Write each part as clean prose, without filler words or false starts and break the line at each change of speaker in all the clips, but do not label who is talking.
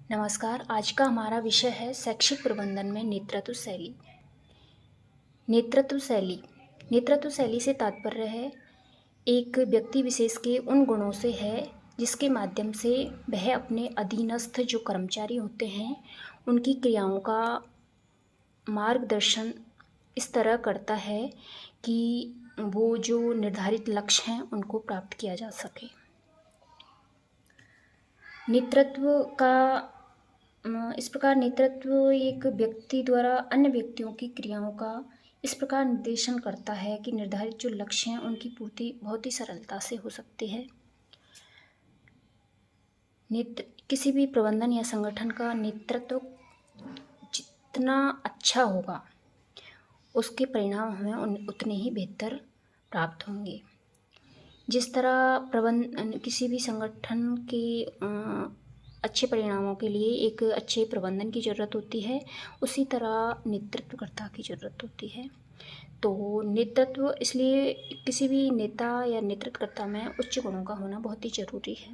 नमस्कार। आज का हमारा विषय है शैक्षिक प्रबंधन में नेतृत्व शैली। नेतृत्व शैली से तात्पर्य है एक व्यक्ति विशेष के उन गुणों से है जिसके माध्यम से वह अपने अधीनस्थ जो कर्मचारी होते हैं उनकी क्रियाओं का मार्गदर्शन इस तरह करता है कि वो जो निर्धारित लक्ष्य हैं उनको प्राप्त किया जा सके। इस प्रकार नेतृत्व एक व्यक्ति द्वारा अन्य व्यक्तियों की क्रियाओं का इस प्रकार निर्देशन करता है कि निर्धारित जो लक्ष्य हैं उनकी पूर्ति बहुत ही सरलता से हो सकती है। किसी भी प्रबंधन या संगठन का नेतृत्व जितना अच्छा होगा उसके परिणाम हमें उतने ही बेहतर प्राप्त होंगे। जिस तरह किसी भी संगठन के अच्छे परिणामों के लिए एक अच्छे प्रबंधन की ज़रूरत होती है, उसी तरह नेतृत्वकर्ता की ज़रूरत होती है। तो नेतृत्व इसलिए किसी भी नेता या नेतृत्वकर्ता में उच्च गुणों का होना बहुत ही ज़रूरी है।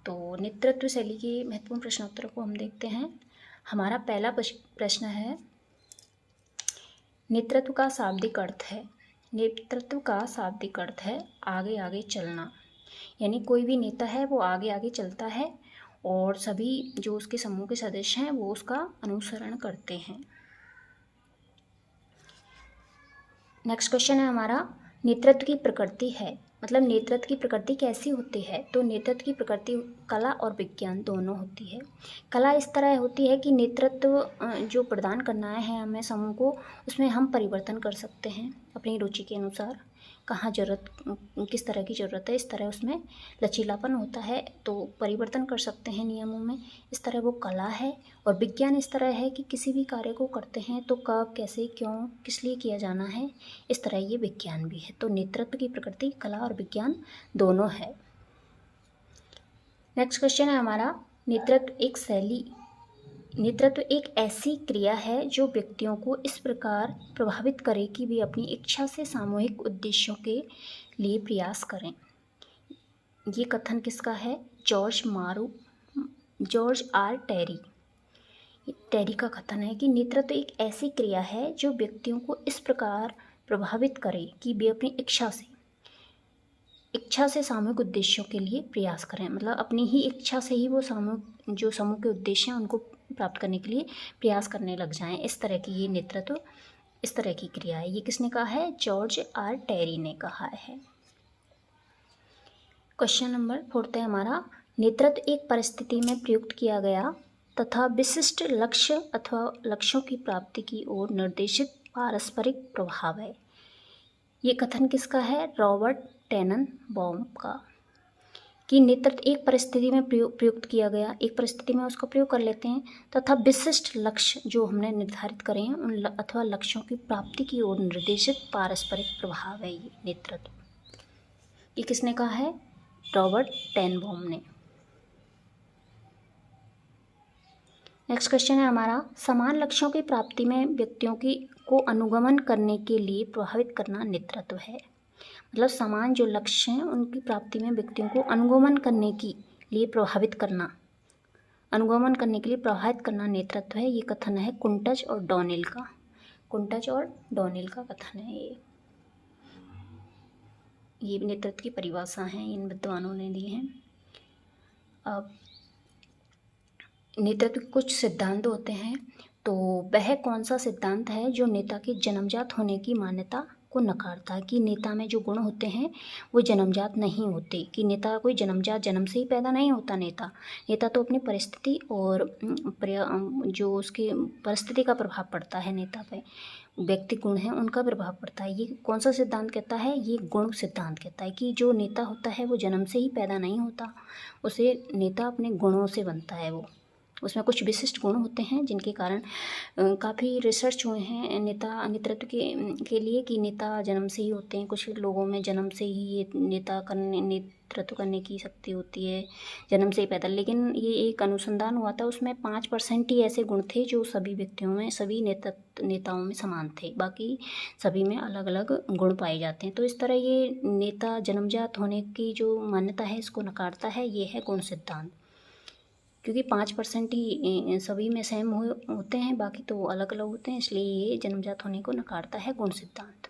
तो नेतृत्व शैली के महत्वपूर्ण प्रश्नोत्तरों को हम देखते हैं। हमारा पहला प्रश्न है, नेतृत्व का शाब्दिक अर्थ है। नेतृत्व का शाब्दिक अर्थ है आगे आगे चलना, यानी कोई भी नेता है वो आगे आगे चलता है और सभी जो उसके समूह के सदस्य हैं वो उसका अनुसरण करते हैं। नेक्स्ट क्वेश्चन है हमारा, नेतृत्व की प्रकृति है, मतलब नेतृत्व की प्रकृति कैसी होती है। तो नेतृत्व की प्रकृति कला और विज्ञान दोनों होती है। कला इस तरह होती है कि नेतृत्व जो प्रदान करना है हमें समूह को, उसमें हम परिवर्तन कर सकते हैं अपनी रुचि के अनुसार, कहाँ किस तरह की ज़रूरत है, इस तरह उसमें लचीलापन होता है तो परिवर्तन कर सकते हैं नियमों में, इस तरह वो कला है। और विज्ञान इस तरह है कि किसी भी कार्य को करते हैं तो कब, कैसे, क्यों, किस लिए किया जाना है, इस तरह ये विज्ञान भी है। तो नेतृत्व की प्रकृति कला और विज्ञान दोनों है। नेक्स्ट क्वेश्चन है हमारा, नेतृत्व एक ऐसी क्रिया है जो व्यक्तियों को इस प्रकार प्रभावित करे कि वे अपनी इच्छा से सामूहिक उद्देश्यों के लिए प्रयास करें। ये कथन किसका है? जॉर्ज आर टेरी का कथन है कि नेतृत्व एक ऐसी क्रिया है जो व्यक्तियों को इस प्रकार प्रभावित करे कि वे अपनी इच्छा से सामूहिक उद्देश्यों के लिए प्रयास करें। मतलब अपनी ही इच्छा से ही वो समूह के उद्देश्य हैं उनको प्राप्त करने के लिए प्रयास करने लग जाएं। इस तरह की ये नेतृत्व, इस तरह की क्रिया है। ये किसने कहा है? जॉर्ज आर टेरी ने कहा है। क्वेश्चन नंबर 4 है हमारा, नेतृत्व एक परिस्थिति में प्रयुक्त किया गया तथा विशिष्ट लक्ष्य अथवा लक्ष्यों की प्राप्ति की ओर निर्देशित पारस्परिक प्रभाव है। ये कथन किसका है? रॉबर्ट टेननबॉम का, कि नेतृत्व एक परिस्थिति में प्रयुक्त किया गया, एक परिस्थिति में उसका प्रयोग कर लेते हैं तथा विशिष्ट लक्ष्य जो हमने निर्धारित करे हैं उन अथवा लक्ष्यों की प्राप्ति की ओर निर्देशित पारस्परिक प्रभाव है ये नेतृत्व। ये किसने कहा है? रॉबर्ट टेननबॉम ने। नेक्स्ट क्वेश्चन है हमारा, समान लक्ष्यों की प्राप्ति में व्यक्तियों को अनुगमन करने के लिए प्रभावित करना नेतृत्व है। मतलब समान जो लक्ष्य हैं उनकी प्राप्ति में व्यक्तियों को अनुगमन करने के लिए प्रभावित करना नेतृत्व है। ये कथन है कुंटज और डॉनेल का कथन है। ये नेतृत्व की परिभाषा है, इन विद्वानों ने दी है। अब नेतृत्व के कुछ सिद्धांत होते हैं, तो वह कौन सा सिद्धांत है जो नेता के जन्मजात होने की मान्यता को नकारता है, कि नेता में जो गुण होते हैं वो जन्मजात नहीं होते, कि नेता कोई जन्म से ही पैदा नहीं होता। नेता तो अपनी परिस्थिति और जो उसकी परिस्थिति का प्रभाव पड़ता है नेता पे, व्यक्ति गुण हैं उनका प्रभाव पड़ता है। ये कौन सा सिद्धांत कहता है? ये गुण सिद्धांत कहता है कि जो नेता होता है वो जन्म से ही पैदा नहीं होता, उसे नेता अपने गुणों से बनता है। वो उसमें कुछ विशिष्ट गुण होते हैं जिनके कारण काफ़ी रिसर्च हुए हैं नेतृत्व के लिए, कि नेता जन्म से ही होते हैं। कुछ लोगों में जन्म से ही ये नेतृत्व करने की शक्ति होती है, जन्म से ही पैदा। लेकिन ये एक अनुसंधान हुआ था, उसमें 5% ही ऐसे गुण थे जो सभी व्यक्तियों में, सभी नेताओं में समान थे, बाकी सभी में अलग अलग गुण पाए जाते हैं। तो इस तरह ये नेता जन्मजात होने की जो मान्यता है इसको नकारता है। ये है गुण सिद्धांत। क्योंकि 5% ही सभी में सेम होते हैं, बाकी तो अलग अलग होते हैं, इसलिए ये जन्मजात होने को नकारता है गुण सिद्धांत।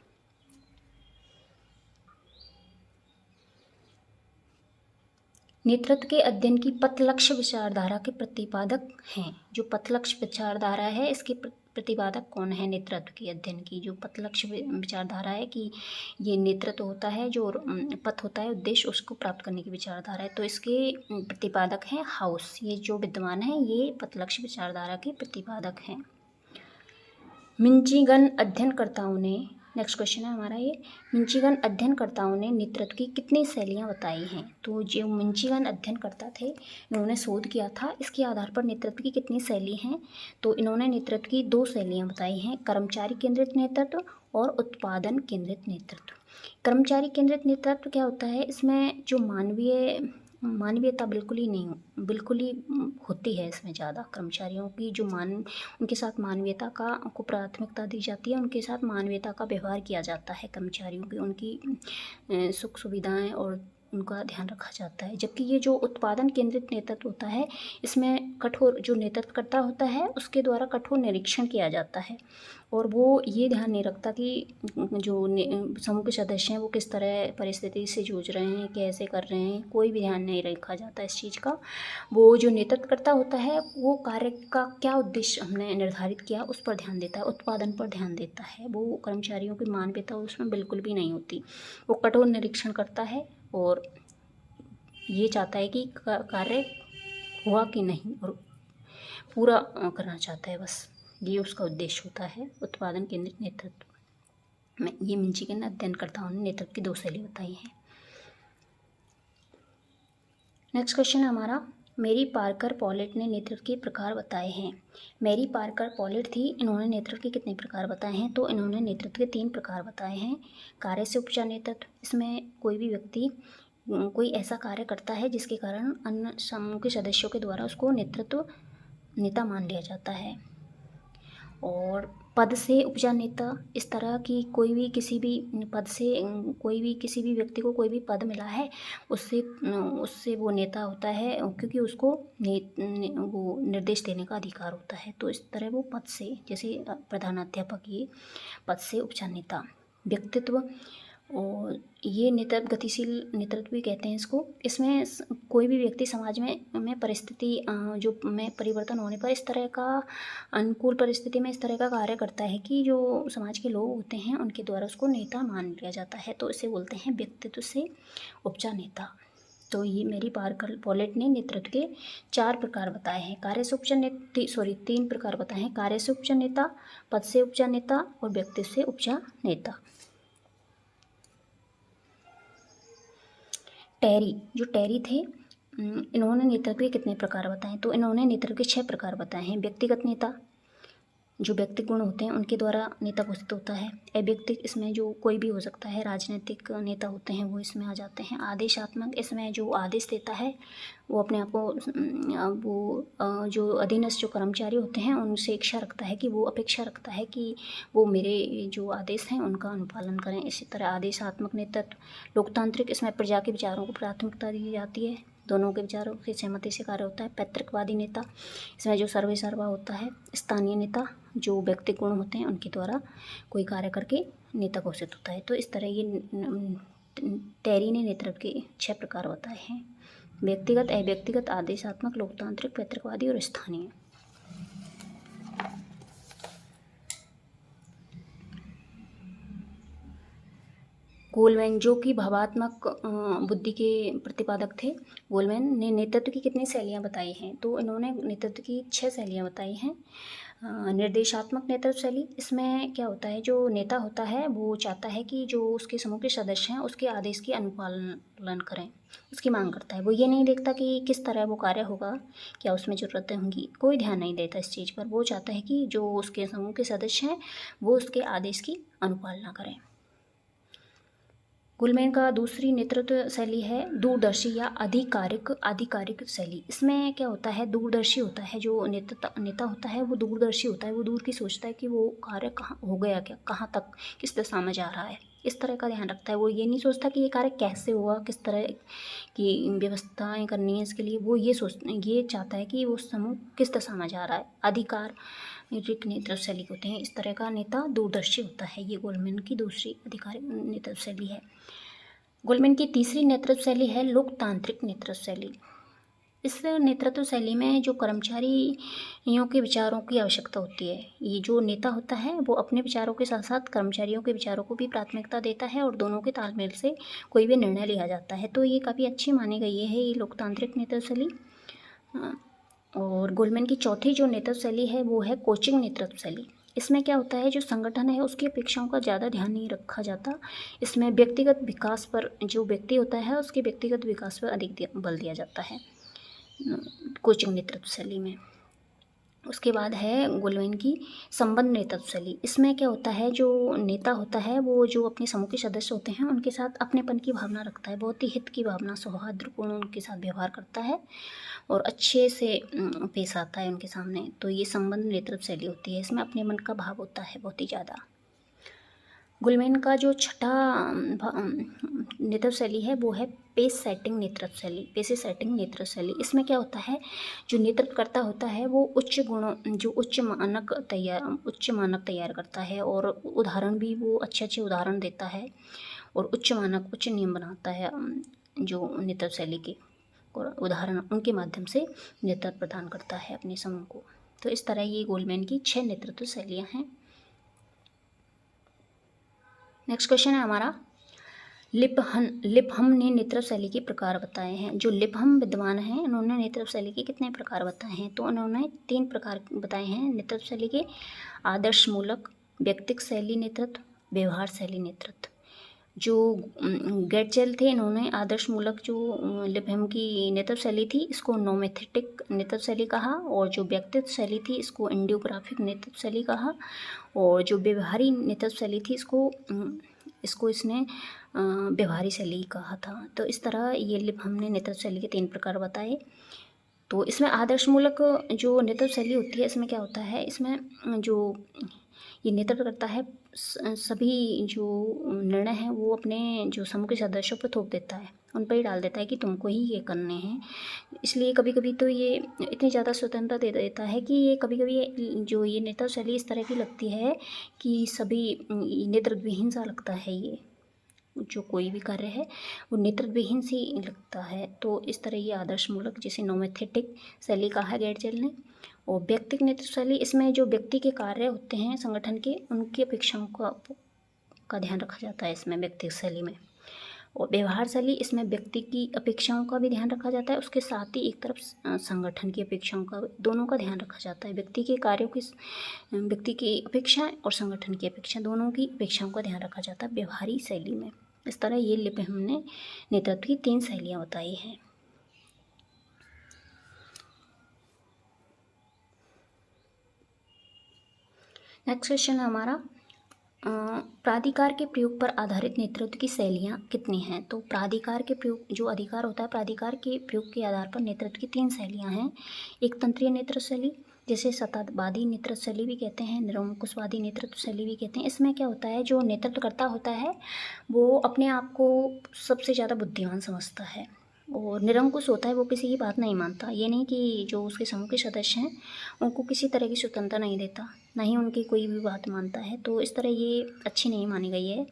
नेतृत्व के अध्ययन की पथलक्ष्य विचारधारा के प्रतिपादक हैं। जो पथलक्ष्य विचारधारा है इसके प्रतिपादक कौन है? नेतृत्व के अध्ययन की जो पथलक्ष्य विचारधारा है कि ये नेतृत्व होता है, जो पथ होता है उद्देश्य उसको प्राप्त करने की विचारधारा है, तो इसके प्रतिपादक हैं हाउस। ये जो विद्वान हैं ये पथलक्ष्य विचारधारा के प्रतिपादक हैं। मिंचिगन अध्ययनकर्ताओं ने, नेक्स्ट क्वेश्चन है हमारा ये, मिंचिगन अध्ययनकर्ताओं ने नेतृत्व की कितनी शैलियाँ बताई हैं? तो जो मिंचिगन अध्ययनकर्ता थे इन्होंने शोध किया था, इसके आधार पर नेतृत्व की कितनी शैली हैं? तो इन्होंने नेतृत्व की 2 शैलियाँ बताई हैं, कर्मचारी केंद्रित नेतृत्व और उत्पादन केंद्रित नेतृत्व। कर्मचारी केंद्रित नेतृत्व क्या होता है? इसमें जो मानवीयता बिल्कुल ही होती है इसमें ज़्यादा। कर्मचारियों की जो उनके साथ मानवीयता को प्राथमिकता दी जाती है, उनके साथ मानवीयता का व्यवहार किया जाता है, कर्मचारियों की उनकी सुख सुविधाएं और उनका ध्यान रखा जाता है। जबकि ये जो उत्पादन केंद्रित नेतृत्व होता है इसमें कठोर, जो नेतृत्वकर्ता होता है उसके द्वारा कठोर निरीक्षण किया जाता है और वो ये ध्यान नहीं रखता कि जो समूह के सदस्य हैं वो किस तरह परिस्थिति से जूझ रहे हैं, कैसे कर रहे हैं, कोई भी ध्यान नहीं रखा जाता इस चीज़ का। वो जो नेतृत्वकर्ता होता है वो कार्य का क्या उद्देश्य हमने निर्धारित किया उस पर ध्यान देता है, उत्पादन पर ध्यान देता है। वो कर्मचारियों की मानवीयता उसमें बिल्कुल भी नहीं होती। वो कठोर निरीक्षण करता है और ये चाहता है कि कार्य हुआ कि नहीं और पूरा करना चाहता है, बस ये उसका उद्देश्य होता है उत्पादन केंद्रित नेतृत्व में। ये मिंचिगन अध्ययनकर्ताओं ने नेतृत्व की 2 शैली बताई हैं। नेक्स्ट क्वेश्चन है हमारा, मैरी पार्कर पॉलेट ने नेतृत्व के प्रकार बताए हैं। मैरी पार्कर पॉलेट थी, इन्होंने नेतृत्व के कितने प्रकार बताए हैं? तो इन्होंने नेतृत्व के 3 प्रकार बताए हैं। कार्य से उपजा नेतृत्व, इसमें कोई भी व्यक्ति कोई ऐसा कार्य करता है जिसके कारण अन्य समूह के सदस्यों के द्वारा उसको नेता मान लिया जाता है। और पद से उपजा नेता, इस तरह की कोई भी किसी भी पद से किसी भी व्यक्ति को कोई भी पद मिला है उससे वो नेता होता है, क्योंकि उसको वो निर्देश देने का अधिकार होता है। तो इस तरह वो पद से, जैसे प्रधानाध्यापक, ये पद से उपजा नेता। व्यक्तित्व, और ये नेतृत्व गतिशील नेतृत्व भी कहते हैं इसको। इसमें कोई भी व्यक्ति समाज में परिस्थिति जो में परिवर्तन होने पर इस तरह का अनुकूल परिस्थिति में इस तरह का कार्य करता है कि जो समाज के लोग होते हैं उनके द्वारा उसको नेता मान लिया जाता है, तो इसे बोलते हैं व्यक्तित्व से उपजा नेता। तो ये मैरी पार्कर पॉलेट ने नेतृत्व के 4 प्रकार बताए हैं। कार्य से उपजा 3 प्रकार बताए हैं, कार्य से उपजा नेता, पद से उपजा नेता और व्यक्तित्व से उपजा नेता। टेरी थे, इन्होंने नेतृत्व के कितने प्रकार बताए? तो इन्होंने नेतृत्व के 6 प्रकार बताए हैं। व्यक्तिगत नेता, जो व्यक्तिगत गुण होते हैं उनके द्वारा नेता घोषित होता है। अव्यक्तिक, इसमें जो कोई भी हो सकता है, राजनीतिक नेता होते हैं वो इसमें आ जाते हैं। आदेशात्मक, इसमें जो आदेश देता है वो अपने आप को जो अधीनस्थ जो कर्मचारी होते हैं उनसे इच्छा रखता है कि वो अपेक्षा रखता है कि वो मेरे जो आदेश हैं उनका अनुपालन करें। इसी तरह आदेशात्मक नेतृत्व। लोकतांत्रिक, इसमें प्रजा के विचारों को प्राथमिकता दी जाती है, दोनों के विचारों की सहमति से कार्य होता है। पैतृकवादी नेता, इसमें जो सर्वे सर्वा होता है। स्थानीय नेता, जो व्यक्ति गुण होते हैं उनके द्वारा कोई कार्य करके नेता घोषित होता है। तो इस तरह ये टेरी ने नेतृत्व के 6 प्रकार बताए हैं। व्यक्तिगत, अव्यक्तिगत, आदेशात्मक, लोकतांत्रिक, पैतृकवादी और स्थानीय। गोलमैन, जो कि भावात्मक बुद्धि के प्रतिपादक थे, गोलमैन ने नेतृत्व की कितनी शैलियाँ बताई हैं? तो इन्होंने नेतृत्व की 6 शैलियाँ बताई हैं। निर्देशात्मक नेतृत्व शैली, इसमें क्या होता है, जो नेता होता है वो चाहता है कि जो उसके समूह के सदस्य हैं उसके आदेश की अनुपालन करें, उसकी मांग करता है। वो ये नहीं देखता कि किस तरह वो कार्य होगा, क्या उसमें ज़रूरतें होंगी, कोई ध्यान नहीं देता इस चीज़ पर। वो चाहता है कि जो उसके समूह के सदस्य हैं वो उसके आदेश की अनुपालना करें। गोलमैन का दूसरी नेतृत्व शैली है दूरदर्शी या आधिकारिक शैली। इसमें क्या होता है, दूरदर्शी होता है, जो नेता होता है वो दूरदर्शी होता है, वो दूर की सोचता है कि वो कार्य कहाँ हो गया, क्या कहाँ तक किस दिशा में जा रहा है, इस तरह का ध्यान रखता है। वो ये नहीं सोचता कि ये कार्य कैसे हुआ, किस तरह की व्यवस्थाएं करनी है इसके लिए, वो ये चाहता है कि वो समूह किस दिशा में जा रहा है। अधिकार नेतृत्व शैली होते हैं। इस तरह का नेता दूरदर्शी होता है। ये गोल्डमैन की दूसरी अधिकारी नेतृत्व शैली है। गोल्डमैन की तीसरी नेतृत्व शैली है लोकतांत्रिक नेतृत्व शैली। इस नेतृत्व शैली में जो कर्मचारियों के विचारों की आवश्यकता होती है, ये जो नेता होता है वो अपने विचारों के साथ साथ कर्मचारियों के विचारों को भी प्राथमिकता देता है और दोनों के तालमेल से कोई भी निर्णय लिया जाता है। तो ये काफ़ी अच्छी मानी गई है ये लोकतांत्रिक नेतृत्व शैली। और गोल्डमैन की चौथी जो नेतृत्व शैली है वो है कोचिंग नेतृत्व शैली। इसमें क्या होता है, जो संगठन है उसकी अपेक्षाओं का ज़्यादा ध्यान नहीं रखा जाता। इसमें व्यक्तिगत विकास पर, जो व्यक्ति होता है उसके व्यक्तिगत विकास पर अधिक बल दिया जाता है कोचिंग नेतृत्व शैली में। उसके बाद है गोल्डमैन की संबंध नेतृत्व शैली। इसमें क्या होता है, जो नेता होता है वो जो अपने समूह के सदस्य होते हैं उनके साथ अपनेपन की भावना रखता है, बहुत ही हित की भावना, सौहार्दपूर्ण उनके साथ व्यवहार करता है और अच्छे से पेश आता है उनके सामने। तो ये संबंध नेतृत्व शैली होती है। इसमें अपने मन का भाव होता है बहुत ही ज़्यादा। गोल्डमैन का जो छठा नेतृत्व शैली है वो है पेस सेटिंग नेतृत्व शैली। पेशे सेटिंग नेतृत्व शैली, इसमें क्या होता है, जो नेतृत्वकर्ता होता है वो उच्च मानक तैयार करता है और उदाहरण भी वो अच्छे उदाहरण देता है और उच्च नियम बनाता है। जो नेतृत्व शैली के और उदाहरण उनके माध्यम से नेतृत्व प्रदान करता है अपने समूह को। तो इस तरह ये गोल्डमैन की 6 नेतृत्व शैलियाँ हैं। नेक्स्ट क्वेश्चन है हमारा, लिपहम ने नेतृत्व शैली के प्रकार बताए हैं। जो लिपहम विद्वान हैं उन्होंने नेतृत्व शैली के कितने प्रकार बताए हैं, तो उन्होंने 3 प्रकार बताए हैं नेतृत्व शैली के। आदर्शमूलक, व्यक्तिक शैली नेतृत्व, व्यवहार शैली नेतृत्व। जो गेटचेल थे इन्होंने आदर्शमूलक जो लिपहम की नेतृत्व शैली थी इसको नोमेथेटिक नेतृत्व शैली कहा, और जो व्यक्तित्व शैली थी इसको एंडियोग्राफिक नेतृत्व शैली कहा, और जो व्यवहारी नेतृत्व शैली थी इसको इसने व्यवहारी शैली कहा था। तो इस तरह ये लिपहम ने नेतृत्व शैली के 3 प्रकार बताए। तो इसमें आदर्शमूलक जो नेतृत्व शैली होती है इसमें क्या होता है, इसमें जो ये नेतृत्व करता है सभी जो निर्णय हैं वो अपने जो समूह के सदस्यों पर थोप देता है, उन पर ही डाल देता है कि तुमको ही ये करने हैं। इसलिए कभी कभी तो ये इतनी ज़्यादा स्वतंत्रता दे देता है कि ये कभी कभी जो ये नेतृत्व शैली इस तरह की लगती है कि सभी नेतृत्वहीन सा लगता है। ये जो कोई भी कार्य है वो नेतृत्वहीन सी लगता है। तो इस तरह ये आदर्शमूलक जिसे नोमेथेटिक शैली कहा है गेटचेल ने। और व्यक्तिक नेतृत्व शैली, इसमें जो व्यक्ति के कार्य होते हैं संगठन के उनकी अपेक्षाओं का ध्यान रखा जाता है इसमें व्यक्तिक शैली में। और व्यवहार शैली, इसमें व्यक्ति की अपेक्षाओं का भी ध्यान रखा जाता है, उसके साथ ही एक तरफ संगठन की अपेक्षाओं का, दोनों का ध्यान रखा जाता है। व्यक्ति के कार्यों की, व्यक्ति की अपेक्षा और संगठन की अपेक्षा, दोनों की अपेक्षाओं का ध्यान रखा जाता है व्यवहारी शैली में। इस तरह ये लिपहम ने नेतृत्व की 3 शैलियाँ बताई हैं। नेक्स्ट क्वेश्चन है हमारा, प्राधिकार के प्रयोग पर आधारित नेतृत्व की शैलियाँ कितनी हैं। तो प्राधिकार के प्रयोग, जो अधिकार होता है प्राधिकार के प्रयोग के आधार पर नेतृत्व की 3 शैलियाँ हैं। एक तंत्रीय नेतृत्व शैली, जिसे सत्तावादी नेतृत्व शैली भी कहते हैं, निरंकुशवादी नेतृत्व शैली भी कहते हैं। इसमें क्या होता है, जो नेतृत्वकर्ता होता है वो अपने आप को सबसे ज़्यादा बुद्धिमान समझता है, और निरंकुश होता है वो किसी की बात नहीं मानता। ये नहीं कि जो उसके समूह के सदस्य हैं उनको किसी तरह की स्वतंत्रता नहीं देता, ना ही उनकी कोई भी बात मानता है। तो इस तरह ये अच्छी नहीं मानी गई है,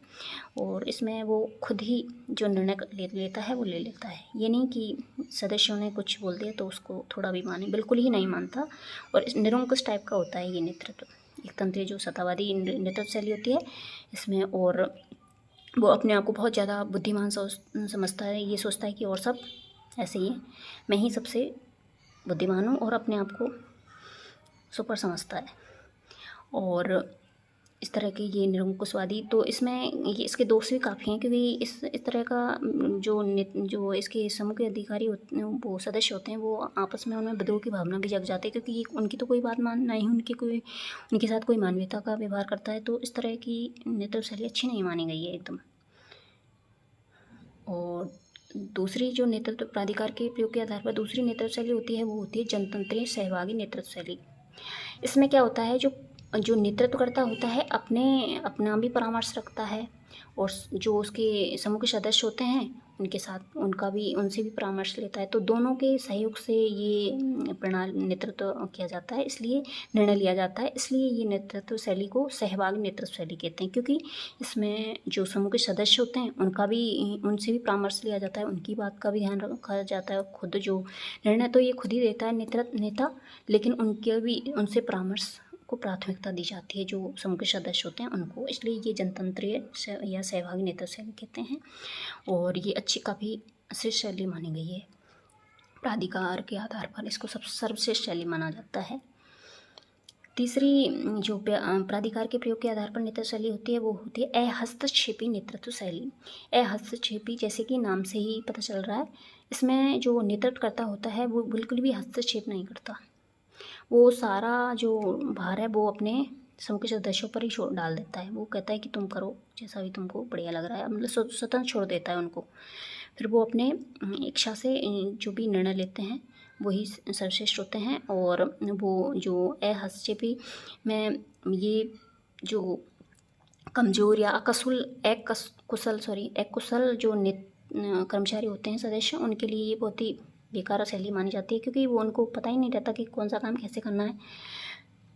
और इसमें वो खुद ही जो निर्णय लेता है वो ले लेता है। ये नहीं कि सदस्यों ने कुछ बोल दिया तो उसको थोड़ा भी माने, बिल्कुल ही नहीं मानता। और इस निरंकुश टाइप का होता है ये नेतृत्व। एक तंत्रीय जो सत्तावादी नेतृत्व शैली होती है इसमें, और वो अपने आप को बहुत ज़्यादा बुद्धिमान समझता है। ये सोचता है कि और सब ऐसे ही है, मैं ही सबसे बुद्धिमान हूँ, और अपने आप को सुपर समझता है। और इस तरह के ये निरंकुशवादी, तो इसमें ये इसके दोष भी काफ़ी हैं, क्योंकि इस तरह का जो इसके समूह के अधिकारी होते हैं, वो सदस्य होते हैं, वो आपस में उनमें विद्रोह की भावना भी जग जाती है, क्योंकि उनकी तो कोई बात ना ही उनके साथ कोई मानवीयता का व्यवहार करता है। तो इस तरह की नेतृत्व शैली अच्छी नहीं मानी गई है एकदम। और दूसरी जो नेतृत्व प्राधिकार के प्रयोग के आधार पर दूसरी नेतृत्व शैली होती है वो होती है जनतंत्रीय सहभागी नेतृत्व शैली। इसमें क्या होता है, जो नेतृत्व करता होता है अपना भी परामर्श रखता है, और जो उसके समूह के सदस्य होते हैं उनके साथ उनसे भी परामर्श लेता है। तो दोनों के सहयोग से ये प्रणाली नेतृत्व किया जाता है, इसलिए निर्णय लिया जाता है। इसलिए ये नेतृत्व शैली को सहभागी नेतृत्व शैली कहते हैं, क्योंकि इसमें जो समूह के सदस्य होते हैं उनसे भी परामर्श लिया जाता है, उनकी बात का भी ध्यान रखा जाता है। खुद जो निर्णय तो ये खुद ही देता है नेता, लेकिन उनसे परामर्श को प्राथमिकता दी जाती है जो समूह के सदस्य होते हैं उनको। इसलिए ये जनतंत्रीय या सहभागी नेतृत्व शैली कहते हैं, और ये अच्छी काफ़ी श्रेष्ठ शैली मानी गई है। प्राधिकार के आधार पर इसको सर्वश्रेष्ठ शैली माना जाता है। तीसरी जो प्राधिकार के प्रयोग के आधार पर नेतृत्व शैली होती है वो होती है अहस्तक्षेपी नेतृत्व शैली। अहस्तक्षेपी जैसे कि नाम से ही पता चल रहा है, इसमें जो नेतृत्वकर्ता होता है वो बिल्कुल भी हस्तक्षेप नहीं करता। वो सारा जो भार है वो अपने समूह के सदस्यों पर ही डाल देता है। वो कहता है कि तुम करो जैसा भी तुमको बढ़िया लग रहा है, मतलब स्वतंत्र छोड़ देता है उनको। फिर वो अपने इच्छा से जो भी निर्णय लेते हैं वही सर्वश्रेष्ठ होते हैं। और वो जो अहस्तक्षेपी में ये जो कमज़ोर या अकुशल जो कर्मचारी होते हैं सदस्य, उनके लिए ये बहुत ही बेकार शैली मानी जाती है, क्योंकि वो उनको पता ही नहीं रहता कि कौन सा काम कैसे करना है।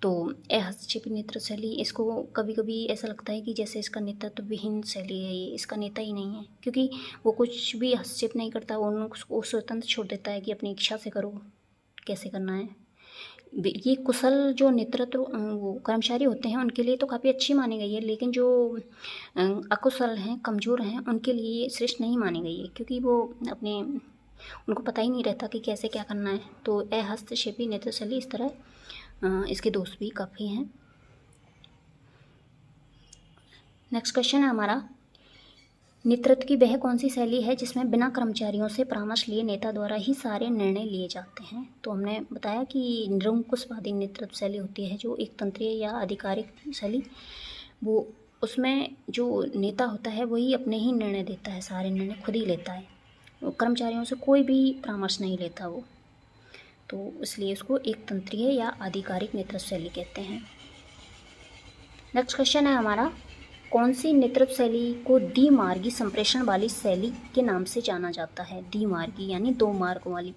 तो अहस्तक्षेपी नेतृत्व शैली, इसको कभी कभी ऐसा लगता है कि जैसे इसका नेतृत्व विहीन शैली है, ये इसका नेता ही नहीं है, क्योंकि वो कुछ भी हस्तक्षेप नहीं करता, वो उनको स्वतंत्र छोड़ देता है कि अपनी इच्छा से करो कैसे करना है। ये कुशल जो नेतृत्व वो कर्मचारी होते हैं उनके लिए तो काफ़ी अच्छी मानी गई है, लेकिन जो अकुशल हैं, कमज़ोर हैं, उनके लिए ये श्रेष्ठ नहीं मानी गई है, क्योंकि वो उनको पता ही नहीं रहता कि कैसे क्या करना है। तो अहस्तक्षेपी नेतृत्व शैली इस तरह इसके दोष भी काफ़ी हैं। नेक्स्ट क्वेश्चन है हमारा, नेतृत्व की वह कौन सी शैली है जिसमें बिना कर्मचारियों से परामर्श लिए नेता द्वारा ही सारे निर्णय लिए जाते हैं। तो हमने बताया कि निरंकुशवादी नेतृत्व शैली होती है जो एक तंत्रीय या आधिकारिक शैली, वो उसमें जो नेता होता है वही अपने ही निर्णय देता है, सारे निर्णय खुद ही लेता है, कर्मचारियों से कोई भी परामर्श नहीं लेता वो, तो इसलिए उसको एक तंत्रीय या आधिकारिक नेतृत्व शैली कहते हैं। नेक्स्ट क्वेश्चन है हमारा, कौन सी नेतृत्व शैली को द्विमार्गी संप्रेषण वाली शैली के नाम से जाना जाता है। द्विमार्गी यानी दो मार्ग वाली,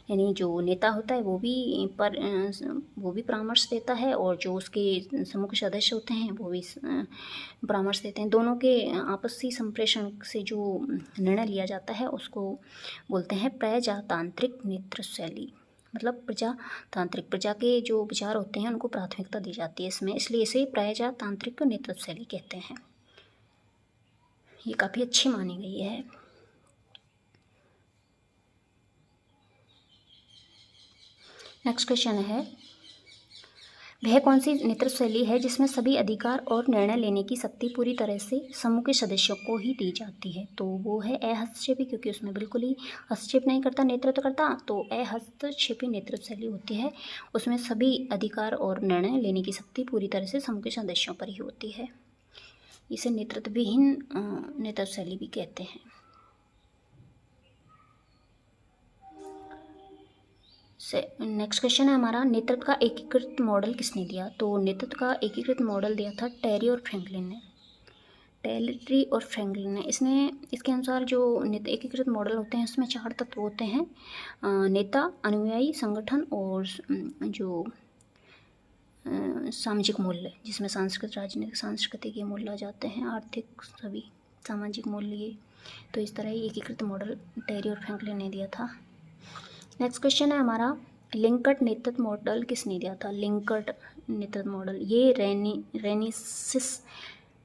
यानी जो नेता होता है वो भी परामर्श देता है, और जो उसके समूह के सदस्य होते हैं वो भी परामर्श देते हैं। दोनों के आपसी संप्रेषण से जो निर्णय लिया जाता है उसको बोलते हैं प्रजातांत्रिक नेतृत्व शैली। मतलब प्रजा के जो विचार होते हैं उनको प्राथमिकता दी जाती है इसमें, इसलिए इसे प्रजातांत्रिक नेतृत्व शैली कहते हैं। ये काफ़ी अच्छी मानी गई है। नेक्स्ट क्वेश्चन है, वह कौन सी नेतृत्व शैली है जिसमें सभी अधिकार और निर्णय लेने की शक्ति पूरी तरह से समूह के सदस्यों को ही दी जाती है। तो वो है अहस्तक्षेपी, क्योंकि उसमें बिल्कुल ही हस्तक्षेप नहीं करता नेतृत्वकर्ता, तो अहस्तक्षेपी नेतृत्व शैली होती है, उसमें सभी अधिकार और निर्णय लेने की शक्ति पूरी तरह से समूह के सदस्यों पर ही होती है। इसे नेतृत्व विहीन नेतृत्व शैली भी कहते हैं। नेक्स्ट क्वेश्चन है हमारा, नेतृत्व का एकीकृत मॉडल किसने दिया। तो नेतृत्व का एकीकृत मॉडल दिया था टेरी और फ्रैंकलिन ने। इसके अनुसार जो एकीकृत मॉडल होते हैं उसमें 4 तत्व होते हैं, नेता, अनुयायी, संगठन और जो सामाजिक मूल्य, जिसमें सांस्कृतिक, राजनीतिक, सांस्कृतिक ये मूल्य आ जाते हैं, आर्थिक, सभी सामाजिक मूल्य। तो इस तरह ही एकीकृत मॉडल टेरी और फ्रैंकलिन ने दिया था। नेक्स्ट क्वेश्चन है हमारा, लिंकर्ट नेतृत्व मॉडल किसने दिया था। लिंकर्ट नेतृत्व मॉडल ये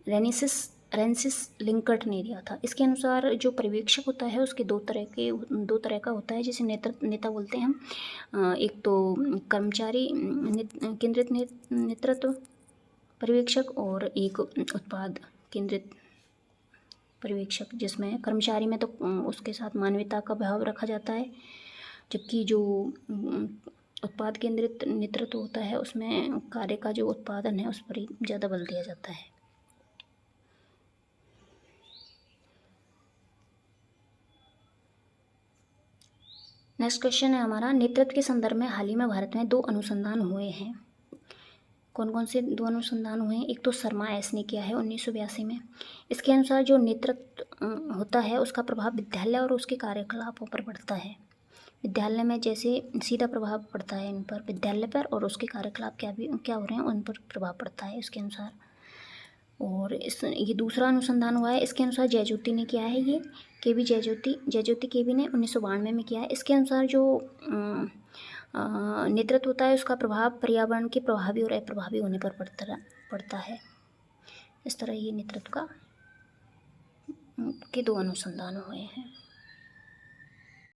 रेनिसिस लिंकर्ट ने दिया था। इसके अनुसार जो पर्यवेक्षक होता है उसके दो तरह का होता है, जिसे नेता बोलते हैं हम। एक तो कर्मचारी केंद्रित नेतृत्व पर्यवेक्षक, और एक उत्पाद केंद्रित पर्यवेक्षक, जिसमें कर्मचारी में तो उसके साथ मानवीयता का भाव रखा जाता है, जबकि जो उत्पाद केंद्रित नेतृत्व होता है उसमें कार्य का जो उत्पादन है उस पर ही ज़्यादा बल दिया जाता है। नेक्स्ट क्वेश्चन है हमारा, नेतृत्व के संदर्भ में हाल ही में भारत में 2 अनुसंधान हुए हैं। कौन कौन से 2 अनुसंधान हुए हैं? एक तो शर्मा एस ने किया है 1982 में। इसके अनुसार जो नेतृत्व होता है उसका प्रभाव विद्यालय और उसके कार्यकलापों पर पड़ता है। विद्यालय में जैसे सीधा प्रभाव पड़ता है इन पर, विद्यालय पर, और उसके कार्यकलाप क्या हो रहे हैं उन पर प्रभाव पड़ता है इसके अनुसार। और ये दूसरा अनुसंधान हुआ है, इसके अनुसार जयज्योति ने किया है, ये केवी जयज्योति केवी ने 1992 में किया है। इसके अनुसार जो नेतृत्व होता है उसका प्रभाव पर्यावरण के प्रभावी और अप्रभावी होने पर पड़ता है। इस तरह ये नेतृत्व के 2 अनुसंधान हुए हैं।